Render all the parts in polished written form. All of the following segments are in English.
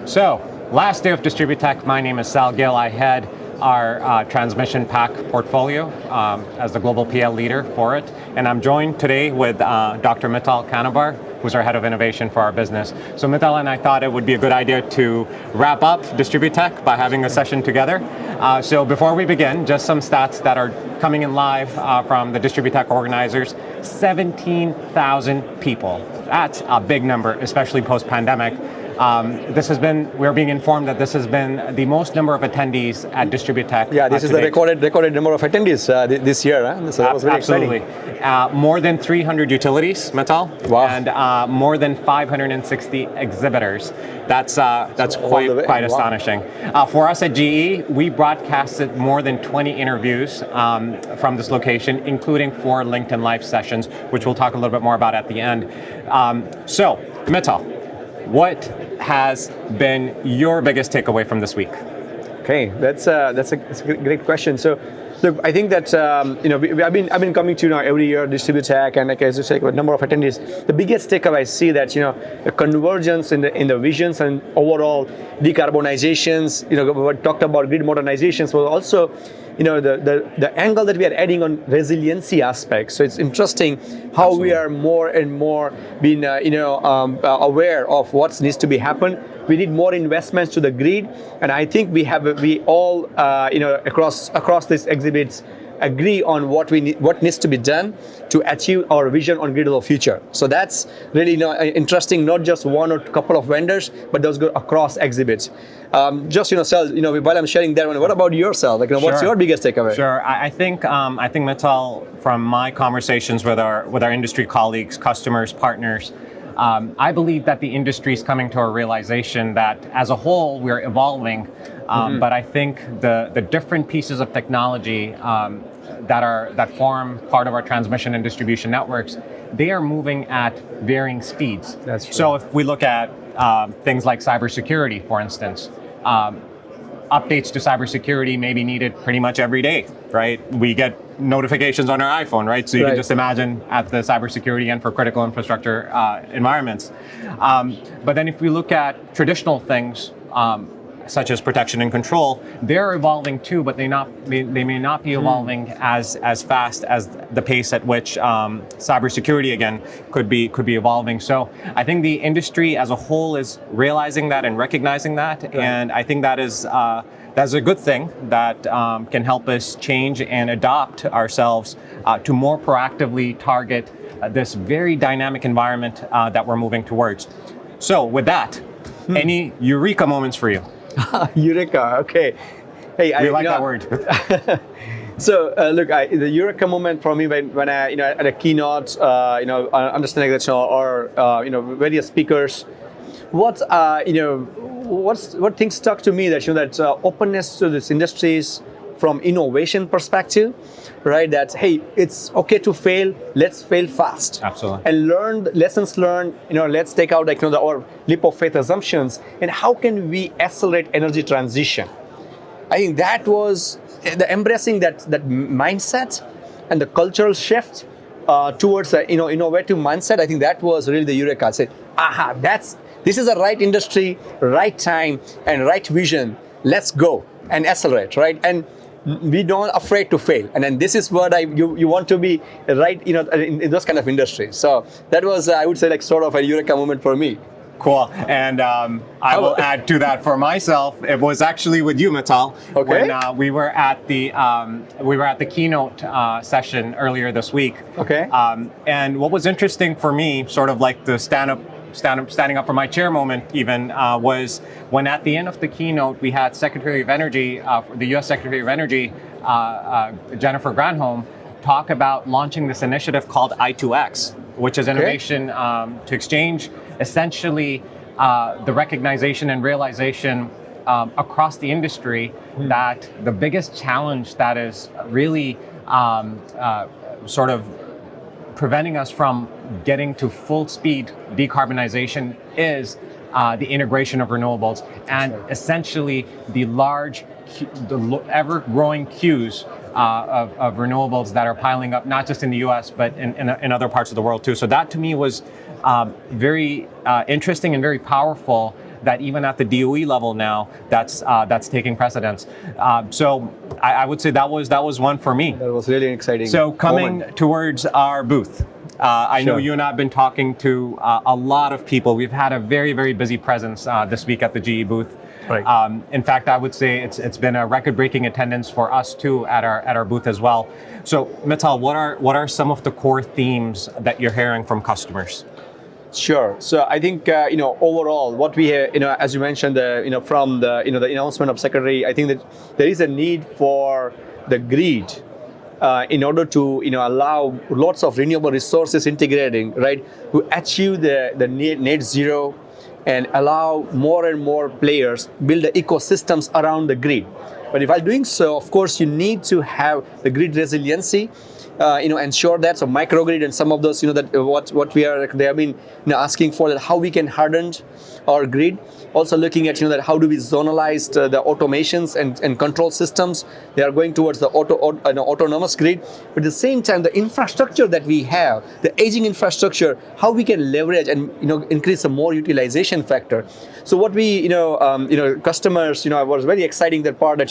So, last day of DistribuTECH, my name is Gill. I head our transmission pack portfolio as the global PL leader for it. And I'm joined today with Dr. Mital Kanabar, who's our head of innovation for our business. So Mital and I thought it would be a good idea to wrap up DistribuTECH by having a session together. So before we begin, just some stats that are coming in live from the DistribuTECH organizers. 17,000 people. That's a big number, especially post-pandemic. We're being informed that this has been the most number of attendees at DistribuTECH. Yeah, this is the recorded number of attendees this year. So that was very absolutely exciting. More than 300 utilities, Mital, wow. And more than 560 exhibitors. That's quite wow. astonishing. For us at GE, we broadcasted more than 20 interviews from this location, including 4 LinkedIn Live sessions, which we'll talk a little bit more about at the end. So, Mital, what has been your biggest takeaway from this week? Okay, that's a great question. So, look, I think that I've been coming to every year DistribuTECH, and like as you say, a number of attendees. The biggest takeaway I see that the convergence in the visions and overall decarbonizations. We talked about grid modernizations, but also the angle that we are adding on resiliency aspects. So it's interesting how Absolutely. we are more and more being aware of what needs to be happen. We need more investments to the grid, and I think we all across these exhibits agree on what needs to be done to achieve our vision on grid of the future. So that's really interesting, not just one or couple of vendors, but those go across exhibits. Sal, while I'm sharing that one, what about yourself? What's Sure. your biggest takeaway? Sure, I think Mital, from my conversations with our industry colleagues, customers, partners, I believe that the industry is coming to a realization that as a whole we're evolving, but I think the different pieces of technology that form part of our transmission and distribution networks, they are moving at varying speeds. That's true. So if we look at things like cybersecurity, for instance, updates to cybersecurity may be needed pretty much every day, right? We get notifications on our iPhone, right? So you can just imagine at the cybersecurity end for critical infrastructure environments. But then if we look at traditional things, such as protection and control, they're evolving too, but they may not be evolving as fast as the pace at which cybersecurity again could be evolving. So I think the industry as a whole is realizing that and recognizing that, and I think that's a good thing that can help us change and adopt ourselves to more proactively target this very dynamic environment that we're moving towards. So with that, any eureka moments for you? Eureka, okay. Hey, we like that word. So look, the eureka moment for me when I at a keynote, understanding that or various speakers, what things stuck to me that openness to this industries from innovation perspective, right? That hey, it's okay to fail. Let's fail fast. Absolutely. And lessons learned. Let's take out our leap of faith assumptions and how can we accelerate energy transition. I think that was the embracing that mindset and the cultural shift towards the innovative mindset. I think that was really the eureka. I said, aha, this is the right industry, right time, and right vision. Let's go and accelerate, right? And we don't afraid to fail, and then this is what you want to be, right? In those kind of industries. So that was, I would say, sort of a eureka moment for me. Cool, and I will add to that for myself. It was actually with you, Mital, okay. When we were at the keynote session earlier this week. Okay. And what was interesting for me, sort of like the standing up from my chair moment even, was when at the end of the keynote we had Secretary of Energy, the U.S. Secretary of Energy, Jennifer Granholm, talk about launching this initiative called I2X, which is innovation to exchange essentially the recognition and realization across the industry that the biggest challenge that is really sort of preventing us from getting to full speed decarbonization is the integration of renewables and essentially the ever-growing queues of renewables that are piling up, not just in the US, but in other parts of the world too. So that to me was very interesting and very powerful that even at the DOE level now, that's taking precedence. So I would say that was one for me. That was really exciting. So coming towards our booth. I know you and I have been talking to a lot of people. We've had a very, very busy presence this week at the GE booth. Right. In fact, I would say it's been a record-breaking attendance for us too at our booth as well. So, Mital, what are some of the core themes that you're hearing from customers? Sure. So I think overall, what we hear, as you mentioned, from the the announcement of Secretary, I think that there is a need for the grid. In order to allow lots of renewable resources integrating, right, to achieve the net zero and allow more and more players build the ecosystems around the grid. But while doing so, of course, you need to have the grid resiliency, ensure that. So microgrid and some of those, that what we are, they have been asking for, that how we can harden our grid. Also looking at that how do we zonalize the automations and control systems. They are going towards the autonomous grid. But at the same time, the infrastructure that we have, the aging infrastructure, how we can leverage and increase a more utilization factor. So what we customers was very exciting, that part that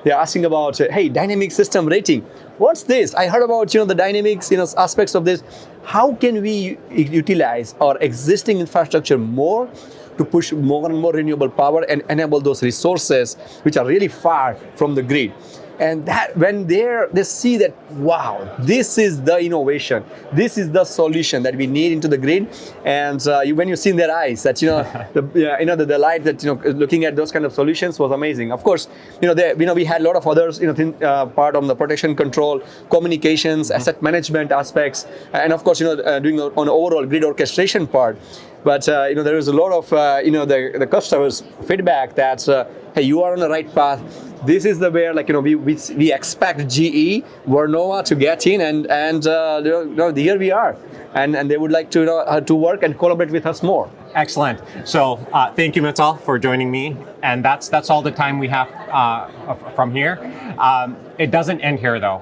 they're asking about, hey, dynamic system rating. What's this? I heard about the dynamics aspects of this. How can we utilize our existing infrastructure more to push more and more renewable power and enable those resources which are really far from the grid? And that when they see that, wow, this is the innovation, this is the solution that we need into the grid. And when you see in their eyes that the light that looking at those kind of solutions was amazing. Of course, we had a lot of others part on the protection control, communications, asset management aspects, and of course doing on overall grid orchestration part. But there is a lot of the customers' feedback that hey, you are on the right path. This is the where we expect GE, Vernova to get in, and here we are, and they would like to work and collaborate with us more. Excellent. So thank you, Mital, for joining me. And that's all the time we have from here. It doesn't end here though.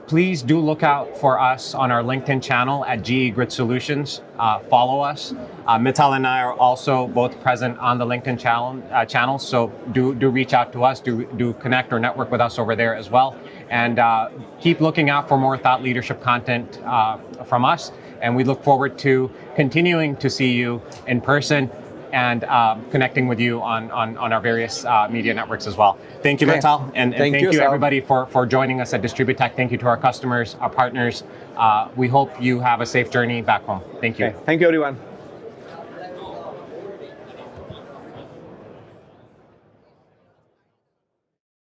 Please do look out for us on our LinkedIn channel at GE Grid Solutions. Follow us. Mital and I are also both present on the LinkedIn channel, so do reach out to us, do connect or network with us over there as well. And keep looking out for more thought leadership content from us. And we look forward to continuing to see you in person and connecting with you on our various media networks as well. Thank you, Mital, and thank you everybody for joining us at DistribuTECH. Thank you to our customers, our partners. We hope you have a safe journey back home. Thank you. Okay. Thank you, everyone.